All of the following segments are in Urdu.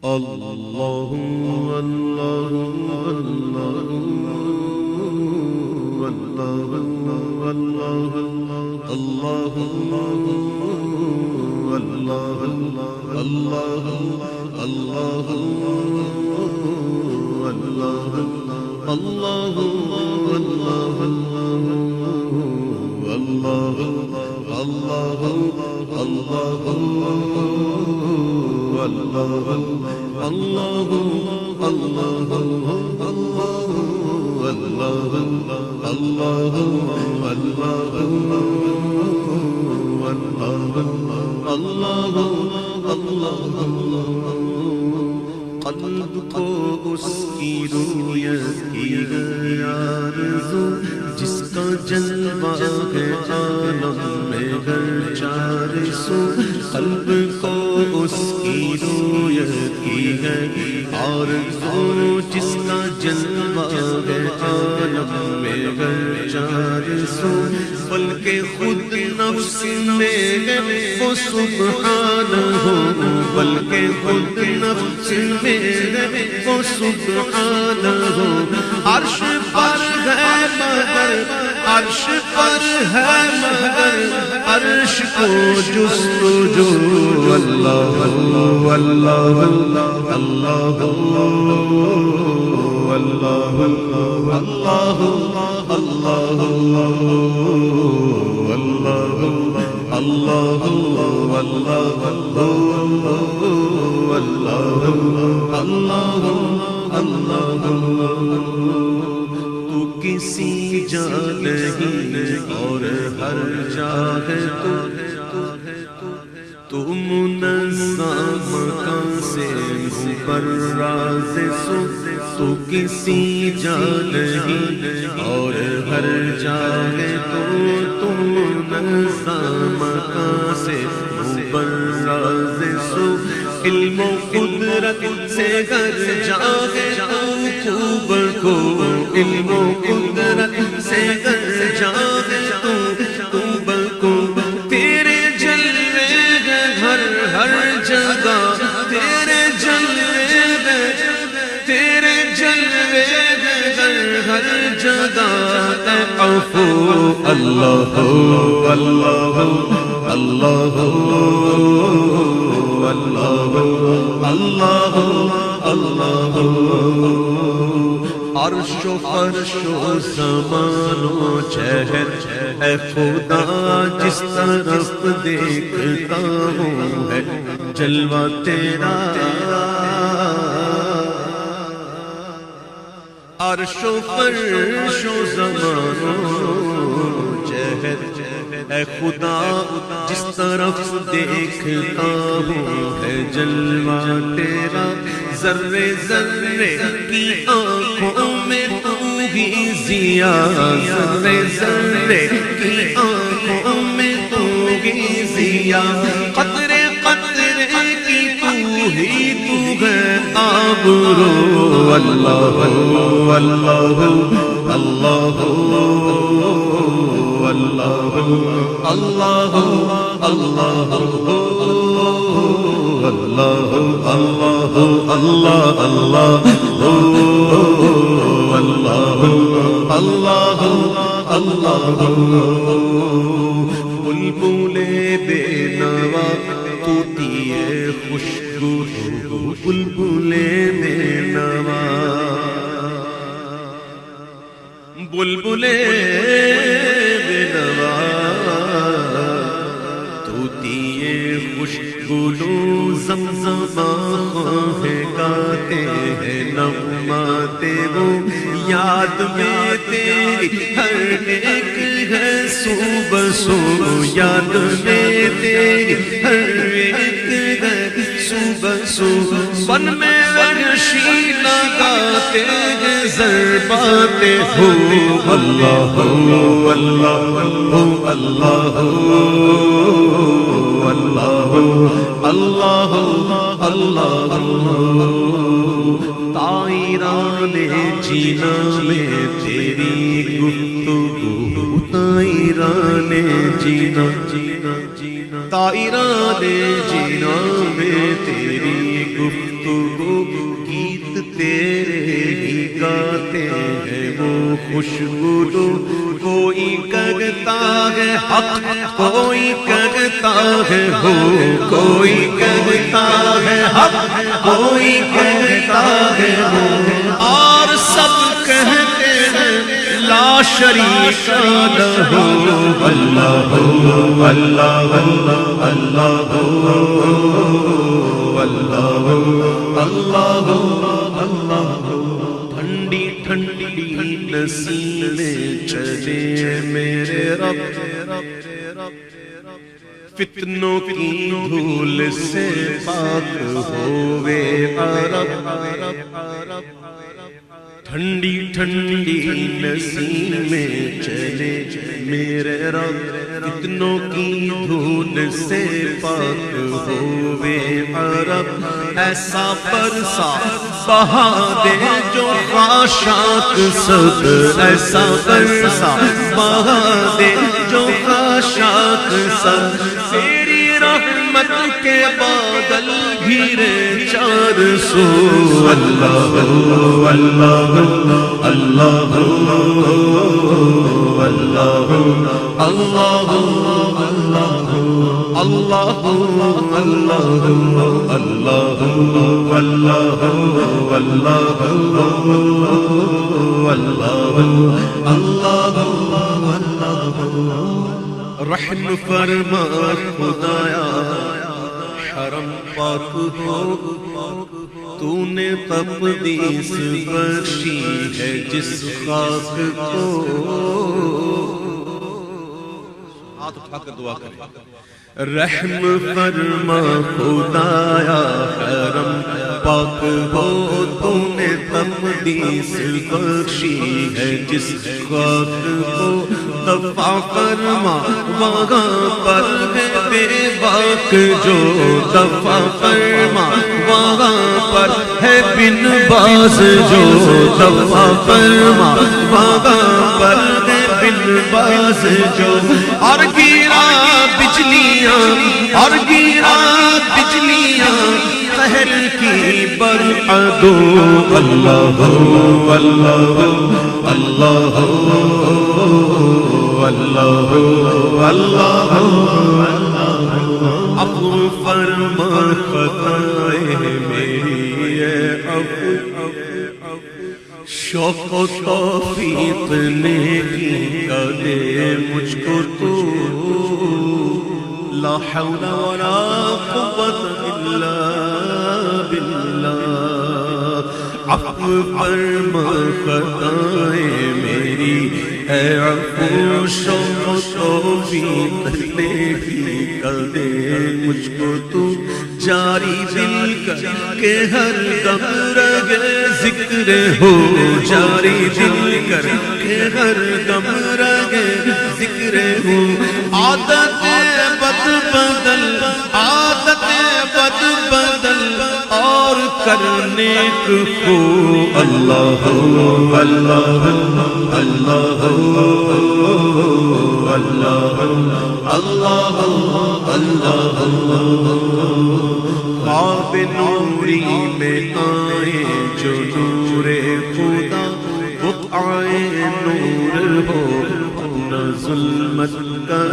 اللہ اللہ اللہ اللہ اللہ اللہ اللہ اللہ اللہ اللہ قلب کو اس کی رویت کی ہے آرزو، جس کا جلوہ ہے عالم میں گر چار سو۔ قلب کو اس کی رویت کی ہے آرزو، جس کا جلوہ ہے عالم میں گر چار سو۔ بلکہ خود نفس میں ہے وہ سبحانہ، بلکہ خود نفس میں وہ سبحانہ، عرش پر ہے مگر عرش پر ہے مگر عرش کو جستجو۔ اللہ اللہ اللہ اللہ اللہ اللہ تو کسی جا نہیں اور ہر جا ہے تو منظم مکان سے براز سو۔ تو کسی جا نہیں اور ہر جا ہے تو منظم مکان سے براز سو۔ علم و قدرت سے گر جاگے خوب کو، علم و قدرت سے گر جاگے خوب کو۔ تیرے جلوے ہر ہر جگہ، تیرے جلوے تیرے جلوے ہر جگہ اے عفو۔ اللہ اللہ اللہ اللہ اللہ عرش و فرش و زمان و چہر اے خدا، جس طرف دیکھتا ہوں ہے جلوہ تیرا۔ عرش و فرش و زمان و چہر اے خدا، جس طرف دیکھتا ہوں ہے جلوہ تیرا۔ ذرے ذرے کی آنکھوں میں تو ہی ضیا، ذرے ذرے کی آنکھوں میں تو ہی ضیا۔ قطرے قطرے کی تو ہی تو ہے آبرو۔ اللہ اللہ اللہ اللہ اللہ اللہ اللہ اللہ اللہ اللہ۔ بلبل بے نوا طوطیِ خوشگو، بلبل بے نوا، بلبل بے نوا طوطیِ خوشگو، زمزماں ہے گاتے ہیں نغمات وہ۔ یاد میں تیری ہر ایک ہے صبح سو، یاد میں تیری ہر ایک ہے صبح سو۔ بن میں وحشی لگاتے ہیں ضربات ہو۔ اللہ اللہ اللہ اللہ اللہ اللہ۔ طائران جینا میں تیری گفتگو، طائران جینا طائران جینا میں تیری گفتگو۔ گاتے ہیں وہ خوشبو کوئی کہتا ہے حق کوئی کہتا ہے ہو کوئی کہتا ہے حق کوئی کہتا ہے ہو اور سب کہتے ہیں لا شریک لہ اللہ اللہ اللہ اللہ اللہ اللہ ٹھنڈی ٹھنڈی نسیمیں چلے میرے رب فتنوں کی دھول سے پاک ہوئے عرب ٹھنڈی ٹھنڈی نسیمیں چلے میرے رب فتنوں کی دھول سے پاک ہوئے عرب ایسا برسا بہا دے جو خاشاک سب ایسا برسا بہا دے جو خاشاک سب تیری رحمت کے بادل گھیرے 400 اللہ اللہ اللہ اللہ اللہ اللہ رحم فرما خدایا حرم پاک ہو تو نے تقدیس بخشی ہے جس خاک کو ہاتھ اٹھا کر دعا کریں رحم فرما خدایا حرم پاک ہو تو نے تقدیس بخشی ہے جس خاک کو دفع فرما وہاں پر ہے بے باک جو دفع فرما وہاں پر ہے بن باز جو دفع فرما وہاں پر ہے بن باز جو اور گرا بجلیاں اور گرا بجلیاں قہر کی برعدو اللہ اللہ اللہ اللہ اللہ عفو فرما خطائیں میری اے عفو شوق و توفیق نیکی کا دے مجھ کو تو لا حول ولا قوة الا باللہ عفو فرما خطائیں میری اے عفو شوق و توفیق نیکی کا دے مجھ کو تو جاری دل کر کے ہر دم رگے ذکر ہو جاری دل کر کے ہر دم رگے ذکر ہو عادت بد بدل عادت بد بدل اور کرنے کو اللہ اللہ اللہ اللہ اللہ اللہ خواب نوری میں آئے جو نور خدا وہ آئے نور ہو اپنا ظلمت کا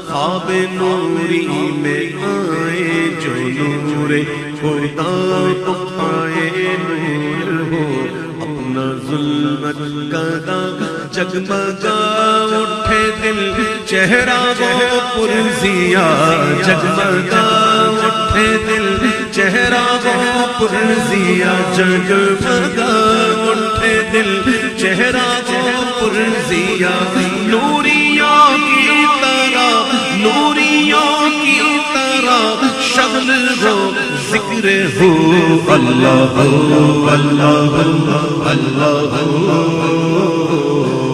خواب نوری میں آئے جو نور خدا وہ آئے نور ہو اپنا ظلمت کا جگمگا اٹھے دل چہرہ وہ پرزیا جگمگا اٹھے دل چہرہ وہ پرزیا جگمگا اٹھے دل چہرہ وہ پرزیا نوریوں کی طرح نوریوں کی طرح شغل ہو ذکر ہو اللہ اللہ اللہ اللہ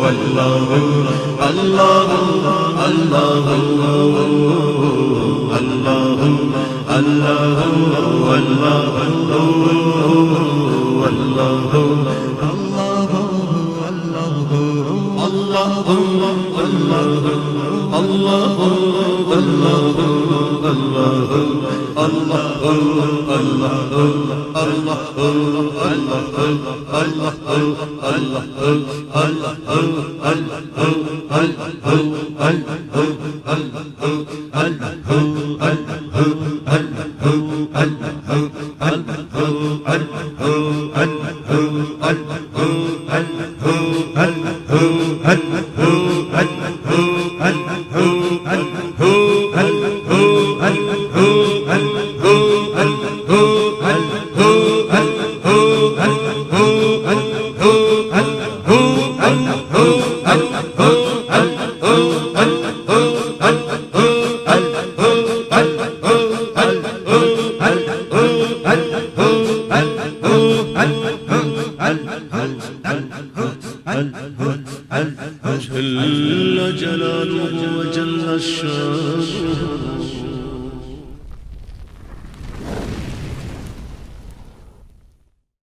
اللہ اللہ اللہ اللہ اللہ اللہ اللہ جل جلاله وجل شانه